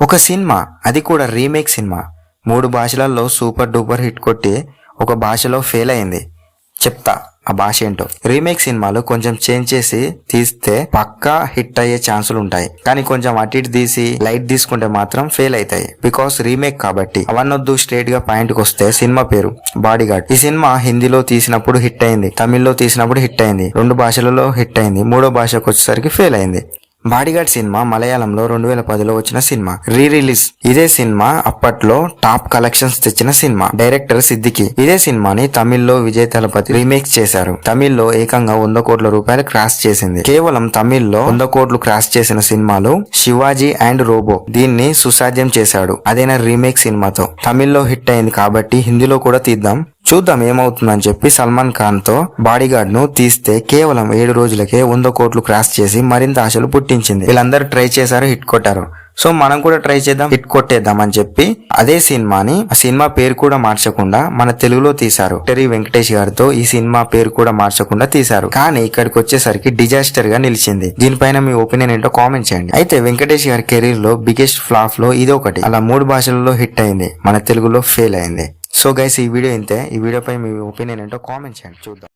ఒక సినిమా, అది కూడా రీమేక్ సినిమా 3 భాషలలో సూపర్ డూపర్ హిట్ కొట్టి ఒక భాషలో ఫెయిల్ అయింది. చెప్తా ఆ భాష ఏంటో. రీమేక్ సినిమాలు కొంచెం చేంజ్ చేసి తీస్తే పక్కా హిట్ అయ్యే ఛాన్సులు ఉంటాయి, కానీ కొంచెం అటు ఇటు తీసి లైట్ తీసుకుంటే మాత్రం ఫెయిల్ అవుతాయి. బికాస్ రీమేక్ కాబట్టి. అవన్నొద్దు, స్ట్రేట్ గా పాయింట్ కి వస్తే సినిమా పేరు బాడీగార్డ్. ఈ సినిమా హిందీలో తీసినప్పుడు హిట్ అయింది, తమిళ్లో తీసినప్పుడు హిట్ అయింది, 2 భాషలలో హిట్ అయింది, 3వ భాషకు వచ్చేసరికి ఫెయిల్ అయింది. బాడీగార్డ్ సినిమా మలయాళంలో 2010లో వచ్చిన సినిమా. Re release. ఇదే సినిమా అప్పట్లో టాప్ కలెక్షన్స్ తెచ్చిన సినిమా. డైరెక్టర్ సిద్దికి. ఇదే సినిమాని తమిళ్లో విజయ్ తలపతి రీమేక్ చేశారు. తమిళ్లో ఏకంగా 100 కోట్ల రూపాయలు క్రాస్ చేసింది. కేవలం తమిళ్లో 100 కోట్లు క్రాస్ చేసిన సినిమాలు శివాజీ అండ్ రోబో. దీన్ని సుసాధ్యం చేశాడు అదేనా రీమేక్ సినిమాతో. తమిళ్లో హిట్ అయింది కాబట్టి హిందీలో కూడా తీద్దాం, చూద్దాం ఏమవుతుందని చెప్పి సల్మాన్ ఖాన్ తో బాడీగార్డ్ ను తీస్తే కేవలం 7 రోజులకే 100 కోట్లు క్రాస్ చేసి మరింత ఆశలు పుట్టించింది. వీళ్ళందరూ ట్రై చేశారు, హిట్ కొట్టారు. సో మనం కూడా ట్రై చేద్దాం, హిట్ కొట్టేద్దాం అని చెప్పి అదే సినిమాని, ఆ సినిమా పేరు కూడా మార్చకుండా మన తెలుగులో తీశారు. టెరీ వెంకటేష్ గారితో ఈ సినిమా పేరు కూడా మార్చకుండా తీశారు. కానీ ఇక్కడికి వచ్చేసరికి డిజాస్టర్ గా నిలిచింది. దీనిపైన మీ ఒపీనియన్ ఏంటో కామెంట్ చేయండి. అయితే వెంకటేష్ గారి కెరీర్ లో బిగ్గెస్ట్ ఫ్లాప్ లో ఇది ఒకటి. అలా 3 భాషలలో హిట్ అయింది, మన తెలుగులో ఫెయిల్ అయింది. సో గైస్, ఈ వీడియో ఇంతే. ఈ వీడియోపై మీ ఒపీనియన్ ఏంటో కామెంట్ చేయండి, చూద్దాం.